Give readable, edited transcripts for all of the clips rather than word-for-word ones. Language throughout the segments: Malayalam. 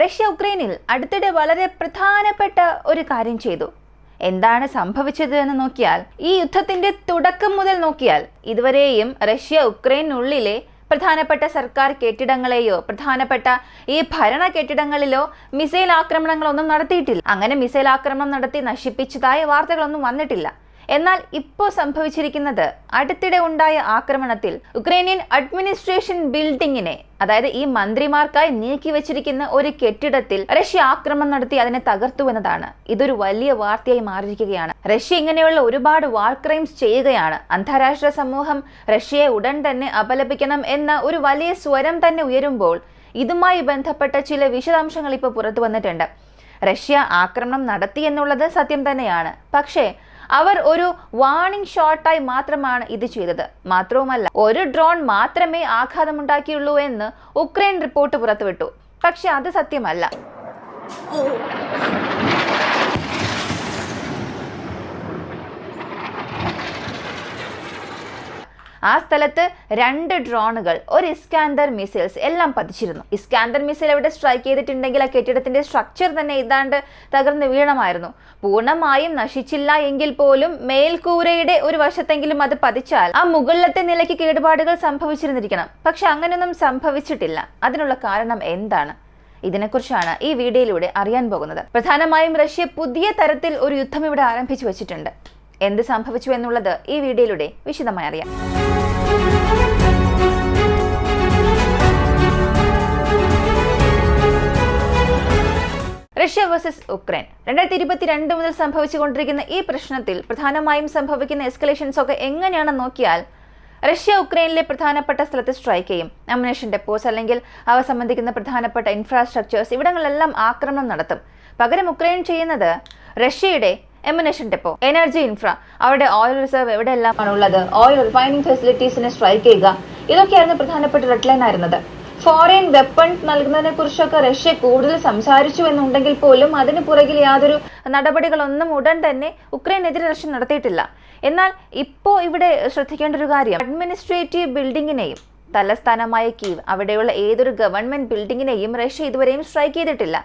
റഷ്യ ഉക്രൈനിൽ അടുത്തിടെ വളരെ പ്രധാനപ്പെട്ട ഒരു കാര്യം ചെയ്തു. എന്താണ് സംഭവിച്ചത് എന്ന് നോക്കിയാൽ, ഈ യുദ്ധത്തിന്റെ തുടക്കം മുതൽ നോക്കിയാൽ ഇതുവരെയും റഷ്യ ഉക്രൈനുള്ളിലെ പ്രധാനപ്പെട്ട സർക്കാർ കെട്ടിടങ്ങളെയോ പ്രധാനപ്പെട്ട ഈ ഭരണ കെട്ടിടങ്ങളിലോ മിസൈൽ ആക്രമണങ്ങളൊന്നും നടത്തിയിട്ടില്ല. അങ്ങനെ മിസൈൽ ആക്രമണം നടത്തി നശിപ്പിച്ചതായ വാർത്തകളൊന്നും വന്നിട്ടില്ല. എന്നാൽ ഇപ്പോൾ സംഭവിച്ചിരിക്കുന്നത്, അടുത്തിടെ ഉണ്ടായ ആക്രമണത്തിൽ ഉക്രൈനിയൻ അഡ്മിനിസ്ട്രേഷൻ ബിൽഡിങ്ങിനെ, അതായത് ഈ മന്ത്രിമാർക്കായി നീക്കി വെച്ചിരിക്കുന്ന ഒരു കെട്ടിടത്തിൽ റഷ്യ ആക്രമണം നടത്തി അതിനെ തകർത്തു എന്നതാണ്. ഇതൊരു വലിയ വാർത്തയായി മാറിയിരിക്കുകയാണ്. റഷ്യ ഇങ്ങനെയുള്ള ഒരുപാട് വാർ ക്രൈംസ് ചെയ്യുകയാണ്. അന്താരാഷ്ട്ര സമൂഹം റഷ്യയെ ഉടൻ തന്നെ അപലപിക്കണം എന്ന ഒരു വലിയ സ്വരം തന്നെ ഉയരുമ്പോൾ ഇതുമായി ബന്ധപ്പെട്ട ചില വിശദാംശങ്ങൾ ഇപ്പോൾ പുറത്തു വന്നിട്ടുണ്ട്. റഷ്യ ആക്രമണം നടത്തി എന്നുള്ളത് സത്യം തന്നെയാണ്. പക്ഷേ അവർ ഒരു വാർണിംഗ് ഷോട്ടായി മാത്രമാണ് ഇത് ചെയ്തത്. മാത്രവുമല്ല, ഒരു ഡ്രോൺ മാത്രമേ ആഘാതമുണ്ടാക്കിയുള്ളൂ എന്ന് ഉക്രൈൻ റിപ്പോർട്ട് പുറത്തുവിട്ടു. പക്ഷെ അത് സത്യമല്ല. ആ സ്ഥലത്ത് 2 ഡ്രോണുകൾ, ഒരു ഇസ്കാൻഡർ മിസൈൽസ് എല്ലാം പതിച്ചിരുന്നു. ഇസ്കാൻഡർ മിസൈൽ എവിടെ സ്ട്രൈക്ക് ചെയ്തിട്ടുണ്ടെങ്കിൽ ആ കെട്ടിടത്തിന്റെ സ്ട്രക്ചർ തന്നെ ഏതാണ്ട് തകർന്ന് വീണമായിരുന്നു. പൂർണ്ണമായും നശിച്ചില്ല എങ്കിൽ പോലും മേൽക്കൂരയുടെ ഒരു വശത്തെങ്കിലും അത് പതിച്ചാൽ ആ മുകളിലത്തെ നിലയ്ക്ക് കേടുപാടുകൾ സംഭവിച്ചിരുന്നിരിക്കണം. പക്ഷെ അങ്ങനെയൊന്നും സംഭവിച്ചിട്ടില്ല. അതിനുള്ള കാരണം എന്താണ്? ഇതിനെക്കുറിച്ചാണ് ഈ വീഡിയോയിലൂടെ അറിയാൻ പോകുന്നത്. പ്രധാനമായും റഷ്യ പുതിയ തരത്തിൽ ഒരു യുദ്ധം ഇവിടെ ആരംഭിച്ചു വച്ചിട്ടുണ്ട്. എന്ത് സംഭവിച്ചു എന്നുള്ളത് ഈ വീഡിയോയിലൂടെ വിശദമായി അറിയാം. റഷ്യ വേഴ്സസ് ഉക്രൈൻ 2022 മുതൽ സംഭവിച്ചുകൊണ്ടിരിക്കുന്ന ഈ പ്രശ്നത്തിൽ പ്രധാനമായും സംഭവിക്കുന്ന എസ്കലേഷൻസ് ഒക്കെ എങ്ങനെയാണെന്ന് നോക്കിയാൽ, റഷ്യ ഉക്രൈനിലെ പ്രധാനപ്പെട്ട സ്ഥലത്ത് സ്ട്രൈക്ക് ചെയ്യും. അമ്മുനേഷൻ ഡെപ്പോസ് അല്ലെങ്കിൽ അവ സംബന്ധിക്കുന്ന പ്രധാനപ്പെട്ട ഇൻഫ്രാസ്ട്രക്ചേഴ്സ്, ഇവിടങ്ങളിലെല്ലാം ആക്രമണം നടത്തും. പകരം ഉക്രൈൻ ചെയ്യുന്നത് റഷ്യയുടെ എമുനേഷൻ ഡെപ്പോ, എനർജി ഇൻഫ്ര, അവരുടെ ഓയിൽ റിസർവ് എവിടെയെല്ലാമാണ് ഉള്ളത്, ഓയിൽ റിഫൈനിങ് ഫെസിലിറ്റീസിനെ സ്ട്രൈക്ക് ചെയ്യുക, ഇതൊക്കെയായിരുന്നു പ്രധാനപ്പെട്ട റെഡ് ലൈൻ ആയിരുന്നത്. ഫോറിൻ വെപ്പൺസ് നൽകുന്നതിനെ കുറിച്ചൊക്കെ റഷ്യ കൂടുതൽ സംസാരിച്ചു എന്നുണ്ടെങ്കിൽ പോലും അതിന് പുറകിൽ യാതൊരു നടപടികളൊന്നും ഉടൻ തന്നെ ഉക്രൈനെതിരെ റഷ്യ നടത്തിയിട്ടില്ല. എന്നാൽ ഇപ്പോൾ ഇവിടെ ശ്രദ്ധിക്കേണ്ട ഒരു കാര്യം, അഡ്മിനിസ്ട്രേറ്റീവ് ബിൽഡിങ്ങിനെയും തലസ്ഥാനമായ കീവ്, അവിടെയുള്ള ഏതൊരു ഗവൺമെന്റ് ബിൽഡിങ്ങിനെയും റഷ്യ ഇതുവരെയും സ്ട്രൈക്ക് ചെയ്തിട്ടില്ല.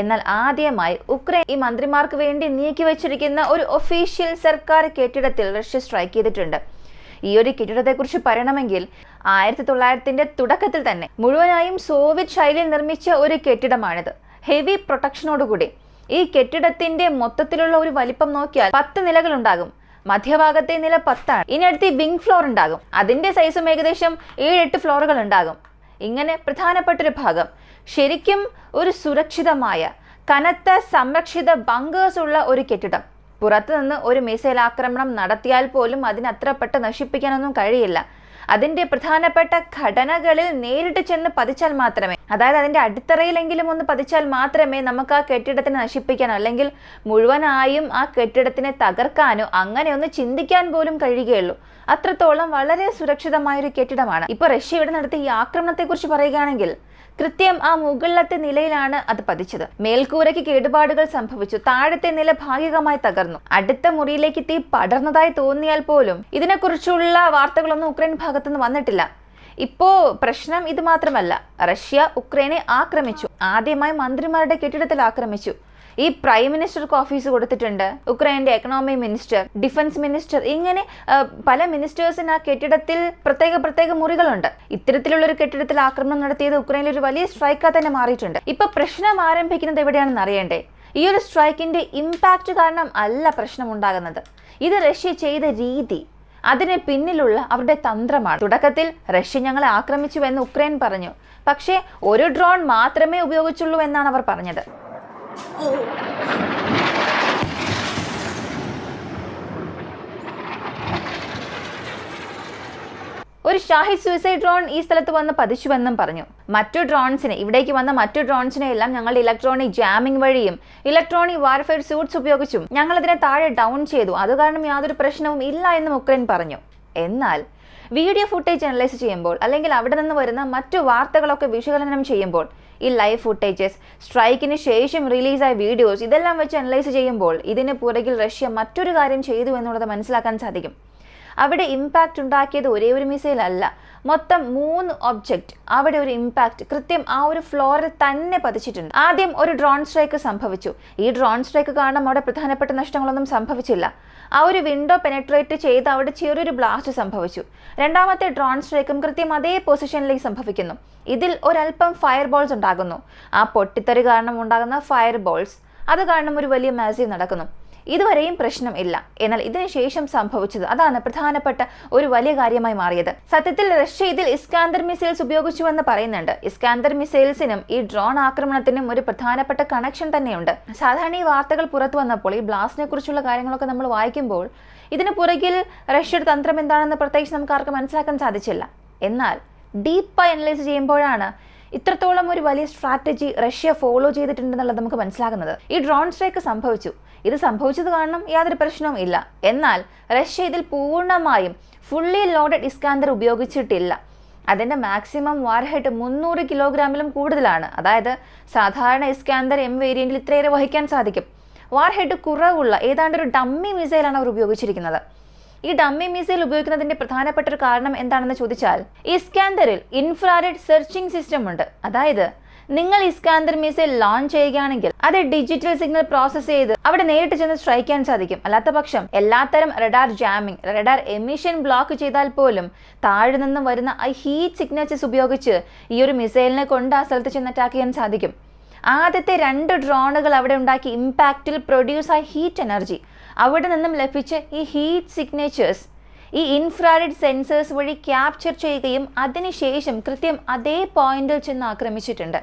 എന്നാൽ ആദ്യമായി ഉക്രൈൻ ഈ മന്ത്രിമാർക്ക് വേണ്ടി നീക്കി വെച്ചിരിക്കുന്ന ഒരു ഒഫീഷ്യൽ സർക്കാർ കെട്ടിടത്തിൽ റഷ്യ സ്ട്രൈക്ക് ചെയ്തിട്ടുണ്ട്. ഈ ഒരു കെട്ടിടത്തെക്കുറിച്ച് പറയണമെങ്കിൽ 1900-ന്റെ തുടക്കത്തിൽ തന്നെ മുഴുവനായും സോവിയറ്റ് ശൈലിയിൽ നിർമ്മിച്ച ഒരു കെട്ടിടമാണിത്. ഹെവി പ്രൊട്ടക്ഷനോടുകൂടി ഈ കെട്ടിടത്തിന്റെ മൊത്തത്തിലുള്ള ഒരു വലിപ്പം നോക്കിയാൽ 10 നിലകൾ ഉണ്ടാകും. മധ്യഭാഗത്തെ നില 10 ആണ്. ഇനി അടുത്ത് വിംഗ് ഫ്ലോർ ഉണ്ടാകും. അതിന്റെ സൈസും ഏകദേശം 7-8 ഫ്ലോറുകൾ ഉണ്ടാകും. ഇങ്ങനെ പ്രധാനപ്പെട്ടൊരു ഭാഗം ശരിക്കും ഒരു സുരക്ഷിതമായ, കനത്ത സംരക്ഷിത ബങ്കേഴ്സ് ഉള്ള ഒരു കെട്ടിടം. പുറത്തുനിന്ന് ഒരു മിസൈൽ ആക്രമണം നടത്തിയാൽ പോലും അതിനത്ര പെട്ടെന്ന് നശിപ്പിക്കാനൊന്നും കഴിയില്ല. അതിന്റെ പ്രധാനപ്പെട്ട ഘടനകളിൽ നേരിട്ട് ചെന്ന് പതിച്ചാൽ മാത്രമേ, അതായത് അതിന്റെ അടിത്തറയിലെങ്കിലും ഒന്ന് പതിച്ചാൽ മാത്രമേ നമുക്ക് ആ കെട്ടിടത്തിനെ നശിപ്പിക്കാനോ അല്ലെങ്കിൽ മുഴുവനായും ആ കെട്ടിടത്തിനെ തകർക്കാനോ അങ്ങനെ ഒന്ന് ചിന്തിക്കാൻ പോലും കഴിയുകയുള്ളൂ. അത്രത്തോളം വളരെ സുരക്ഷിതമായൊരു കെട്ടിടമാണ്. ഇപ്പൊ റഷ്യ ഇവിടെ നടത്തിയ ഈ ആക്രമണത്തെ കുറിച്ച് പറയുകയാണെങ്കിൽ, കൃത്യം ആ മുകളിലത്തെ നിലയിലാണ് അത് പതിച്ചത്. മേൽക്കൂരയ്ക്ക് കേടുപാടുകൾ സംഭവിച്ചു. താഴത്തെ നില ഭാഗികമായി തകർന്നു. അടുത്ത മുറിയിലേക്ക് തീ പടർന്നതായി തോന്നിയാൽ പോലും ഇതിനെക്കുറിച്ചുള്ള വാർത്തകളൊന്നും ഉക്രൈൻ ഭാഗത്തുനിന്ന് വന്നിട്ടില്ല. ഇപ്പോ പ്രശ്നം ഇത് മാത്രമല്ല, റഷ്യ ഉക്രൈനെ ആക്രമിച്ചു. ആദ്യമായി മന്ത്രിമാരുടെ കെട്ടിടത്തിൽ ആക്രമിച്ചു. ഈ പ്രൈം മിനിസ്റ്റർക്ക് ഓഫീസ് കൊടുത്തിട്ടുണ്ട്. ഉക്രൈന്റെ എക്കണോമി മിനിസ്റ്റർ, ഡിഫൻസ് മിനിസ്റ്റർ, ഇങ്ങനെ പല മിനിസ്റ്റേഴ്സിന് ആ കെട്ടിടത്തിൽ പ്രത്യേക മുറികളുണ്ട്. ഇത്തരത്തിലുള്ളൊരു കെട്ടിടത്തിൽ ആക്രമണം നടത്തിയത് ഉക്രൈനിൽ ഒരു വലിയ സ്ട്രൈക്കായി തന്നെ മാറിയിട്ടുണ്ട്. ഇപ്പൊ പ്രശ്നം ആരംഭിക്കുന്നത് എവിടെയാണെന്ന് അറിയണ്ടേ? ഈ ഒരു സ്ട്രൈക്കിന്റെ ഇമ്പാക്ട് കാരണം അല്ല പ്രശ്നം ഉണ്ടാകുന്നത്. ഇത് റഷ്യ ചെയ്ത രീതി, അതിന് പിന്നിലുള്ള അവരുടെ തന്ത്രമാണ്. തുടക്കത്തിൽ റഷ്യ ഞങ്ങളെ ആക്രമിച്ചുവെന്ന് ഉക്രൈൻ പറഞ്ഞു. പക്ഷേ ഒരു ഡ്രോൺ മാത്രമേ ഉപയോഗിച്ചുള്ളൂ എന്നാണ് അവർ പറഞ്ഞത്. ഒരു ഷാഹിദ് സൂയിസൈഡ് ഡ്രോൺ ഈ സ്ഥലത്ത് വന്ന് പതിച്ചുവെന്നും പറഞ്ഞു. ഇവിടേക്ക് വന്ന മറ്റു ഡ്രോൺസിനെ എല്ലാം ഞങ്ങളുടെ ഇലക്ട്രോണിക് ജാമിംഗ് വഴിയും ഇലക്ട്രോണിക് വാർഫെയർ സൂട്ട്സ് ഉപയോഗിച്ചും ഞങ്ങൾ ഇതിനെ താഴെ ഡൗൺ ചെയ്തു. അത് കാരണം യാതൊരു പ്രശ്നവും ഇല്ല എന്നും ഉക്രൈൻ പറഞ്ഞു. എന്നാൽ വീഡിയോ ഫുട്ടേജ് അനലൈസ് ചെയ്യുമ്പോൾ അല്ലെങ്കിൽ അവിടെ നിന്ന് വരുന്ന മറ്റു വാർത്തകളൊക്കെ വിശകലനം ചെയ്യുമ്പോൾ ഈ ലൈവ് ഫുട്ടേജസ്, സ്ട്രൈക്കിന് ശേഷം റിലീസായ വീഡിയോസ്, ഇതെല്ലാം വെച്ച് അനലൈസ് ചെയ്യുമ്പോൾ ഇതിന് പുറകിൽ റഷ്യ മറ്റൊരു കാര്യം ചെയ്തു എന്നുള്ളത് മനസ്സിലാക്കാൻ സാധിക്കും. അവിടെ ഇമ്പാക്റ്റ് ഉണ്ടാക്കിയത് ഒരേ ഒരു മിസൈൽ അല്ല, മൊത്തം 3 ഒബ്ജക്റ്റ് അവിടെ ഒരു ഇമ്പാക്റ്റ് കൃത്യം ആ ഒരു ഫ്ലോറിൽ തന്നെ പതിച്ചിട്ടുണ്ട്. ആദ്യം ഒരു ഡ്രോൺ സ്ട്രൈക്ക് സംഭവിച്ചു. ഈ ഡ്രോൺ സ്ട്രൈക്ക് കാരണം അവിടെ പ്രധാനപ്പെട്ട നഷ്ടങ്ങളൊന്നും സംഭവിച്ചില്ല. ആ ഒരു വിൻഡോ പെനട്രേറ്റ് ചെയ്ത് അവിടെ ചെറിയൊരു ബ്ലാസ്റ്റ് സംഭവിച്ചു. രണ്ടാമത്തെ ഡ്രോൺ സ്ട്രൈക്കും കൃത്യം അതേ പൊസിഷനിലേക്ക് സംഭവിക്കുന്നു. ഇതിൽ ഒരല്പം ഫയർ ബോൾസ് ഉണ്ടാകുന്നു. ആ പൊട്ടിത്തെറി കാരണം ഉണ്ടാകുന്ന ഫയർ ബോൾസ് അത് കാരണം ഒരു വലിയ മാസീവ് നടക്കുന്നു. ഇതുവരെയും പ്രശ്നം ഇല്ല. എന്നാൽ ഇതിനുശേഷം സംഭവിച്ചത് അതാണ് പ്രധാനപ്പെട്ട ഒരു വലിയ കാര്യമായി മാറിയത്. സത്യത്തിൽ റഷ്യ ഇതിൽ ഇസ്കാന്ദർ മിസൈൽസ് ഉപയോഗിച്ചുവെന്ന് പറയുന്നുണ്ട്. ഇസ്കാന്ദർ മിസൈൽസിനും ഈ ഡ്രോൺ ആക്രമണത്തിനും ഒരു പ്രധാനപ്പെട്ട കണക്ഷൻ തന്നെയുണ്ട്. സാധാരണ ഈ വാർത്തകൾ പുറത്തു വന്നപ്പോൾ ഈ ബ്ലാസ്റ്റിനെ കുറിച്ചുള്ള കാര്യങ്ങളൊക്കെ നമ്മൾ വായിക്കുമ്പോൾ ഇതിന് പുറകിൽ റഷ്യയുടെ തന്ത്രം എന്താണെന്ന് പ്രത്യേകിച്ച് നമുക്ക് ആർക്കും മനസ്സിലാക്കാൻ സാധിച്ചില്ല. എന്നാൽ ഡീപ്പായി അനലൈസ് ചെയ്യുമ്പോഴാണ് ഇത്രത്തോളം ഒരു വലിയ സ്ട്രാറ്റജി റഷ്യ ഫോളോ ചെയ്തിട്ടുണ്ടെന്നുള്ളത് നമുക്ക് മനസ്സിലാകുന്നത്. ഈ ഡ്രോൺ സ്ട്രൈക്ക് സംഭവിച്ചു. ഇത് സംഭവിച്ചത് കാരണം യാതൊരു പ്രശ്നവും ഇല്ല. എന്നാൽ റഷ്യ ഇതിൽ പൂർണ്ണമായും ഫുള്ളി ലോഡഡ് ഇസ്കാന്ദർ ഉപയോഗിച്ചിട്ടില്ല. അതിൻ്റെ മാക്സിമം വാർഹെഡ് 300 കിലോഗ്രാമിലും കൂടുതലാണ്. അതായത് സാധാരണ ഇസ്കാന്ദർ M വേരിയന്റിൽ ഇത്രയേറെ വഹിക്കാൻ സാധിക്കും. വാർഹെഡ് കുറവുള്ള ഏതാണ്ട് ഒരു ഡമ്മി മിസൈലാണ് അവർ ഉപയോഗിച്ചിരിക്കുന്നത്. ഈ ഡമ്മി മിസൈൽ ഉപയോഗിക്കുന്നതിന്റെ പ്രധാനപ്പെട്ട ഒരു കാരണം എന്താണെന്ന് ചോദിച്ചാൽ, ഇസ്കാന്ദറിൽ ഇൻഫ്രാറെഡ് സെർച്ചിങ് സിസ്റ്റം ഉണ്ട്. അതായത് നിങ്ങൾ ഇസ്കാന്ദർ മിസൈൽ ലോഞ്ച് ചെയ്യുകയാണെങ്കിൽ അത് ഡിജിറ്റൽ സിഗ്നൽ പ്രോസസ് ചെയ്ത് അവിടെ നേരിട്ട് ചെന്ന് സ്ട്രൈക്ക് ചെയ്യാൻ സാധിക്കും. അല്ലാത്ത പക്ഷം എല്ലാത്തരം radar jamming, radar emission block ചെയ്താൽ പോലും താഴെ നിന്നും വരുന്ന ആ ഹീറ്റ് സിഗ്നേച്ചേഴ്സ് ഉപയോഗിച്ച് ഈ ഒരു മിസൈലിനെ കൊണ്ട് ആ സ്ഥലത്ത് ചെന്ന് അറ്റാക്ക് ചെയ്യാൻ സാധിക്കും. ആദ്യത്തെ 2 ഡ്രോണുകൾ അവിടെ ഉണ്ടാക്കി ഇമ്പാക്റ്റിൽ പ്രൊഡ്യൂസ് ആയ ഹീറ്റ് എനർജി, അവിടെ നിന്നും ലഭിച്ച ഈ ഹീറ്റ് സിഗ്നേച്ചേഴ്സ് ഈ ഇൻഫ്രാറെഡ് സെൻസേഴ്സ് വഴി ക്യാപ്ചർ ചെയ്യുകയും അതിനുശേഷം കൃത്യം അതേ പോയിന്റിൽ ചെന്ന് ആക്രമിച്ചിട്ടുണ്ട്.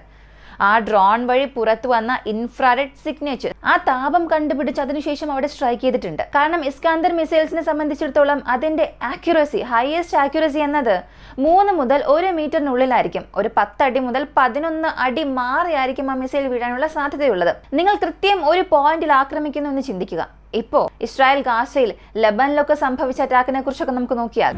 ആ ഡ്രോൺ വഴി പുറത്തു വന്ന ഇൻഫ്രാറെഡ് സിഗ്നേച്ചർ ആ താപം കണ്ടുപിടിച്ച് അതിനുശേഷം അവിടെ സ്ട്രൈക്ക് ചെയ്തിട്ടുണ്ട്. കാരണം ഇസ്കാന്ദർ മിസൈൽസിനെ സംബന്ധിച്ചിടത്തോളം അതിന്റെ ആക്യുറസി, ഹയസ്റ്റ് ആക്യുറസി എന്നത് 3 മുതൽ 1 മീറ്ററിനുള്ളിലായിരിക്കും. ഒരു 10 അടി മുതൽ 11 അടി മാറിയായിരിക്കും ആ മിസൈൽ വീഴാനുള്ള സാധ്യതയുള്ളത്. നിങ്ങൾ കൃത്യം ഒരു പോയിന്റിൽ ആക്രമിക്കുന്നു എന്ന് ചിന്തിക്കുക. ഇപ്പോ ഇസ്രായേൽ ഗാസയിൽ, ലബനിലൊക്കെ സംഭവിച്ച അറ്റാക്കിനെ കുറിച്ചൊക്കെ നമുക്ക് നോക്കിയാൽ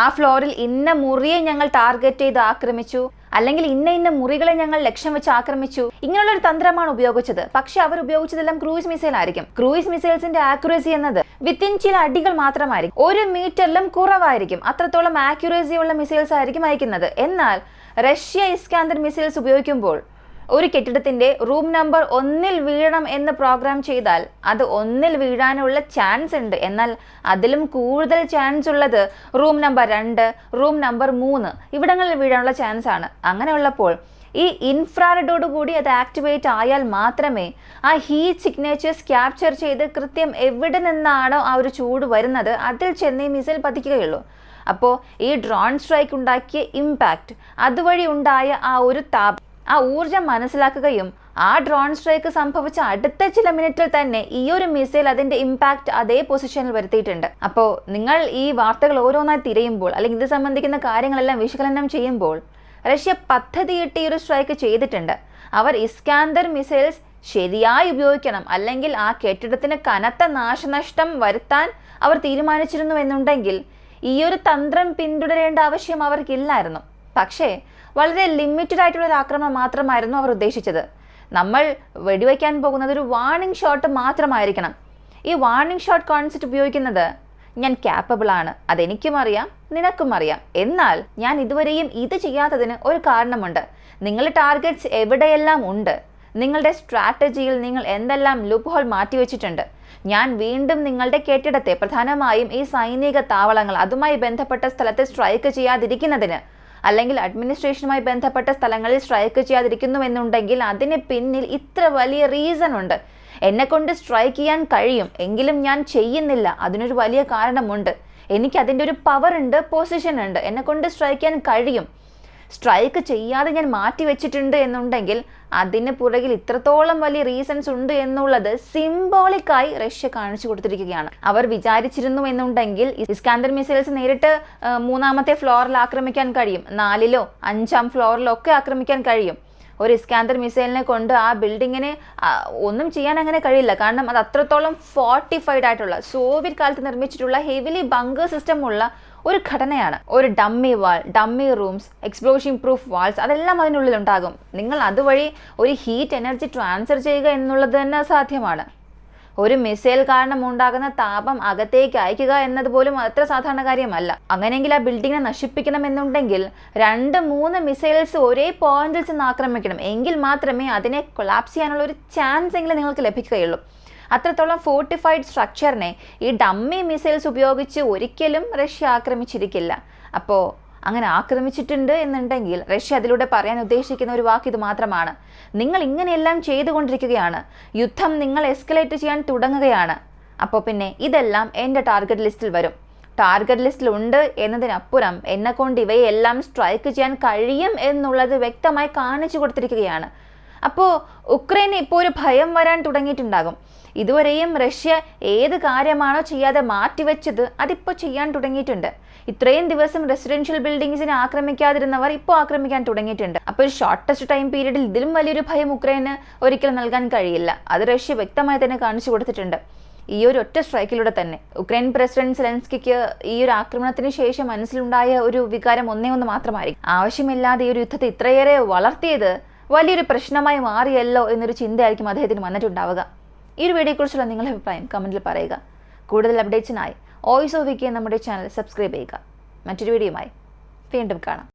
ആ ഫ്ലോറിൽ ഇന്ന മുറിയെ ഞങ്ങൾ ടാർഗറ്റ് ചെയ്ത് ആക്രമിച്ചു, അല്ലെങ്കിൽ ഇന്ന മുറികളെ ഞങ്ങൾ ലക്ഷ്യം വെച്ച് ആക്രമിച്ചു, ഇങ്ങനെയുള്ള ഒരു തന്ത്രമാണ് ഉപയോഗിച്ചത്. പക്ഷെ അവർ ഉപയോഗിച്ചതെല്ലാം ക്രൂയിസ് മിസൈൽ ആയിരിക്കും. ക്രൂയിസ് മിസൈൽസിന്റെ ആക്യുറസി എന്നത് വിത്തിൻ ചില അടികൾ മാത്രമായിരിക്കും, 1 മീറ്ററിലും കുറവായിരിക്കും. അത്രത്തോളം ആക്യുറസി ഉള്ള മിസൈൽസ് ആയിരിക്കും അയക്കുന്നത്. എന്നാൽ റഷ്യ ഇസ്കാന്ദർ മിസൈൽസ് ഉപയോഗിക്കുമ്പോൾ ഒരു കെട്ടിടത്തിന്റെ റൂം നമ്പർ 1-ൽ വീഴണം എന്ന് പ്രോഗ്രാം ചെയ്താൽ അത് 1-ൽ വീഴാനുള്ള ചാൻസ് ഉണ്ട്. എന്നാൽ അതിലും കൂടുതൽ ചാൻസ് ഉള്ളത് റൂം നമ്പർ 2, റൂം നമ്പർ 3 ഇവിടങ്ങളിൽ വീഴാനുള്ള ചാൻസ് ആണ്. അങ്ങനെയുള്ളപ്പോൾ ഈ ഇൻഫ്രാറെഡോട് കൂടി അത് ആക്ടിവേറ്റ് ആയാൽ മാത്രമേ ആ ഹീറ്റ് സിഗ്നേച്ചേഴ്സ് ക്യാപ്ചർ ചെയ്ത് കൃത്യം എവിടെ നിന്നാണോ ആ ഒരു ചൂട് വരുന്നത് അതിൽ ചെന്ന് ഈ മിസൈൽ പതിക്കുകയുള്ളൂ. അപ്പോൾ ഈ ഡ്രോൺ സ്ട്രൈക്ക് ഉണ്ടാക്കിയ ഇമ്പാക്റ്റ്, അതുവഴി ഉണ്ടായ ആ ഒരു ആ ഊർജം മനസ്സിലാക്കുകയും ആ ഡ്രോൺ സ്ട്രൈക്ക് സംഭവിച്ച അടുത്ത ചില മിനിറ്റിൽ തന്നെ ഈ ഒരു മിസൈൽ അതിന്റെ ഇമ്പാക്റ്റ് അതേ പൊസിഷനിൽ വരുത്തിയിട്ടുണ്ട്. അപ്പോൾ നിങ്ങൾ ഈ വാർത്തകൾ ഓരോന്നായി തിരയുമ്പോൾ, അല്ലെങ്കിൽ ഇത് സംബന്ധിക്കുന്ന കാര്യങ്ങളെല്ലാം വിശകലനം ചെയ്യുമ്പോൾ, റഷ്യ പദ്ധതിയിട്ട് ഈ ഒരു സ്ട്രൈക്ക് ചെയ്തിട്ടുണ്ട്. അവർ ഇസ്കാന്ദർ മിസൈൽസ് ശരിയായി ഉപയോഗിക്കണം, അല്ലെങ്കിൽ ആ കെട്ടിടത്തിന് കനത്ത നാശനഷ്ടം വരുത്താൻ അവർ തീരുമാനിച്ചിരുന്നു എന്നുണ്ടെങ്കിൽ ഈ ഒരു തന്ത്രം പിന്തുടരേണ്ട ആവശ്യം അവർക്കില്ലായിരുന്നു. പക്ഷേ വളരെ ലിമിറ്റഡ് ആയിട്ടുള്ള ഒരു ആക്രമണം മാത്രമായിരുന്നു അവർ ഉദ്ദേശിച്ചത്. നമ്മൾ വെടിവെക്കാൻ പോകുന്നത് ഒരു വാർണിംഗ് ഷോട്ട് മാത്രമായിരിക്കണം. ഈ വാർണിംഗ് ഷോട്ട് കോൺസെപ്റ്റ് ഉപയോഗിക്കുന്നത് ഞാൻ ക്യാപ്പബിൾ ആണ്, അതെനിക്കും അറിയാം, നിനക്കും അറിയാം. എന്നാൽ ഞാൻ ഇതുവരെയും ഇത് ചെയ്യാത്തതിന് ഒരു കാരണമുണ്ട്. നിങ്ങളുടെ ടാർഗറ്റ്സ് എവിടെയെല്ലാം ഉണ്ട്, നിങ്ങളുടെ സ്ട്രാറ്റജിയിൽ നിങ്ങൾ എന്തെല്ലാം ലൂപ്പ് ഹോൾ മാറ്റിവെച്ചിട്ടുണ്ട്. ഞാൻ വീണ്ടും നിങ്ങളുടെ കെട്ടിടത്തെ, പ്രധാനമായും ഈ സൈനിക താവളങ്ങൾ, അതുമായി ബന്ധപ്പെട്ട സ്ഥലത്ത് സ്ട്രൈക്ക് ചെയ്യാതിരിക്കുന്നതിന്, അല്ലെങ്കിൽ അഡ്മിനിസ്ട്രേഷനുമായി ബന്ധപ്പെട്ട സ്ഥലങ്ങളിൽ സ്ട്രൈക്ക് ചെയ്യാതിരിക്കുന്നുവെന്നുണ്ടെങ്കിൽ അതിന് പിന്നിൽ ഇത്ര വലിയ റീസൺ ഉണ്ട്. എന്നെക്കൊണ്ട് സ്ട്രൈക്ക് ചെയ്യാൻ കഴിയും, എങ്കിലും ഞാൻ ചെയ്യുന്നില്ല. അതിനൊരു വലിയ കാരണമുണ്ട്. എനിക്ക് അതിൻ്റെ ഒരു പവർ ഉണ്ട്, പൊസിഷൻ ഉണ്ട്, എന്നെക്കൊണ്ട് സ്ട്രൈക്ക് ചെയ്യാൻ കഴിയും. സ്ട്രൈക്ക് ചെയ്യാതെ ഞാൻ മാറ്റി വെച്ചിട്ടുണ്ട് എന്നുണ്ടെങ്കിൽ അതിന് പുറകിൽ ഇത്രത്തോളം വലിയ റീസൺസ് ഉണ്ട് എന്നുള്ളത് സിംബോളിക്കായി റഷ്യ കാണിച്ചു കൊടുത്തിരിക്കുകയാണ്. അവർ വിചാരിച്ചിരുന്നു എന്നുണ്ടെങ്കിൽ ഇസ്കാന്ദർ മിസൈൽസ് നേരിട്ട് 3-ാമത്തെ ഫ്ലോറിൽ ആക്രമിക്കാൻ കഴിയും, 4-ലോ 5-ാം ഫ്ലോറിലോ ഒക്കെ ആക്രമിക്കാൻ കഴിയും. ഒരു ഇസ്കാന്ദർ മിസൈലിനെ കൊണ്ട് ആ ബിൽഡിങ്ങിനെ ഒന്നും ചെയ്യാൻ അങ്ങനെ കഴിയില്ല. കാരണം അത് അത്രത്തോളം ഫോർട്ടിഫൈഡ് ആയിട്ടുള്ള, സോവിയറ്റ് കാലത്ത് നിർമ്മിച്ചിട്ടുള്ള ഹെവിലി ബങ്കർ സിസ്റ്റം ഉള്ള ഒരു ഘടനയാണ്. ഒരു dummy wall, dummy rooms, explosion proof walls, അതെല്ലാം അതിനുള്ളിൽ ഉണ്ടാകും. നിങ്ങൾ അതുവഴി ഒരു ഹീറ്റ് എനർജി ട്രാൻസ്ഫർ ചെയ്യുക എന്നുള്ളത് തന്നെ അസാധ്യമാണ്. ഒരു മിസൈൽ കാരണം ഉണ്ടാകുന്ന താപം അകത്തേക്ക് അയക്കുക എന്നതുപോലും അത്ര സാധാരണ കാര്യമല്ല. അങ്ങനെയെങ്കിൽ ആ ബിൽഡിങ്ങിനെ നശിപ്പിക്കണമെന്നുണ്ടെങ്കിൽ 2-3 മിസൈൽസ് ഒരേ പോയിന്റിൽ ചെന്ന് ആക്രമിക്കണം. എങ്കിൽ മാത്രമേ അതിനെ കൊളാപ്സ് ചെയ്യാനുള്ള ഒരു ചാൻസ് എങ്കിലും നിങ്ങൾക്ക് ലഭിക്കുകയുള്ളൂ. അത്രത്തോളം ഫോർട്ടിഫൈഡ് സ്ട്രക്ചറിനെ ഈ ഡമ്മി മിസൈൽസ് ഉപയോഗിച്ച് ഒരിക്കലും റഷ്യ ആക്രമിച്ചിരിക്കില്ല. അപ്പോൾ അങ്ങനെ ആക്രമിച്ചിട്ടുണ്ട് എന്നുണ്ടെങ്കിൽ റഷ്യ അതിലൂടെ പറയാൻ ഉദ്ദേശിക്കുന്ന ഒരു വാക്ക് ഇത് മാത്രമാണ്: നിങ്ങൾ ഇങ്ങനെയെല്ലാം ചെയ്തുകൊണ്ടിരിക്കുകയാണ്, യുദ്ധം നിങ്ങൾ എസ്കലേറ്റ് ചെയ്യാൻ തുടങ്ങുകയാണ്. അപ്പോൾ പിന്നെ ഇതെല്ലാം എൻ്റെ ടാർഗറ്റ് ലിസ്റ്റിൽ വരും. ടാർഗറ്റ് ലിസ്റ്റിൽ ഉണ്ട് എന്നതിനപ്പുറം എന്നെക്കൊണ്ട് ഇവയെല്ലാം സ്ട്രൈക്ക് ചെയ്യാൻ കഴിയും എന്നുള്ളത് വ്യക്തമായി കാണിച്ചു കൊടുത്തിരിക്കുകയാണ്. അപ്പോൾ ഉക്രൈന് ഇപ്പോൾ ഒരു ഭയം വരാൻ തുടങ്ങിയിട്ടുണ്ടാകും. ഇതുവരെയും റഷ്യ ഏത് കാര്യമാണോ ചെയ്യാതെ മാറ്റിവെച്ചത് അതിപ്പോൾ ചെയ്യാൻ തുടങ്ങിയിട്ടുണ്ട്. ഇത്രയും ദിവസം റെസിഡൻഷ്യൽ ബിൽഡിങ്സിനെ ആക്രമിക്കാതിരുന്നവർ ഇപ്പോൾ ആക്രമിക്കാൻ തുടങ്ങിയിട്ടുണ്ട്. അപ്പോൾ ഒരു ഷോർട്ടസ്റ്റ് ടൈം പീരീഡിൽ ഇതിലും വലിയൊരു ഭയം ഉക്രൈന് ഒരിക്കലും നൽകാൻ കഴിയില്ല. അത് റഷ്യ വ്യക്തമായി തന്നെ കാണിച്ചു കൊടുത്തിട്ടുണ്ട്. ഈ ഒരു ഒറ്റ സ്ട്രൈക്കിലൂടെ തന്നെ ഉക്രൈൻ പ്രസിഡന്റ് സെലൻസ്കിക്ക് ഈ ഒരു ആക്രമണത്തിന് ശേഷം മനസ്സിലുണ്ടായ ഒരു വികാരം ഒന്ന് മാത്രമായിരിക്കും: ആവശ്യമില്ലാതെ ഈ ഒരു യുദ്ധത്തെ ഇത്രയേറെ വളർത്തിയത് വലിയൊരു പ്രശ്നമായി മാറിയല്ലോ എന്നൊരു ചിന്തയായിരിക്കും അദ്ദേഹത്തിന് വന്നിട്ടുണ്ടാവുക. ഈ ഒരു വീഡിയോയെക്കുറിച്ചുള്ള നിങ്ങളുടെ അഭിപ്രായം കമൻറ്റിൽ പറയുക. കൂടുതൽ അപ്ഡേറ്റ്സിനായി വോയിസ് ഓഫ് വിക്കി നമ്മുടെ ചാനൽ സബ്സ്ക്രൈബ് ചെയ്യുക. മറ്റൊരു വീഡിയോയുമായി വീണ്ടും കാണാം.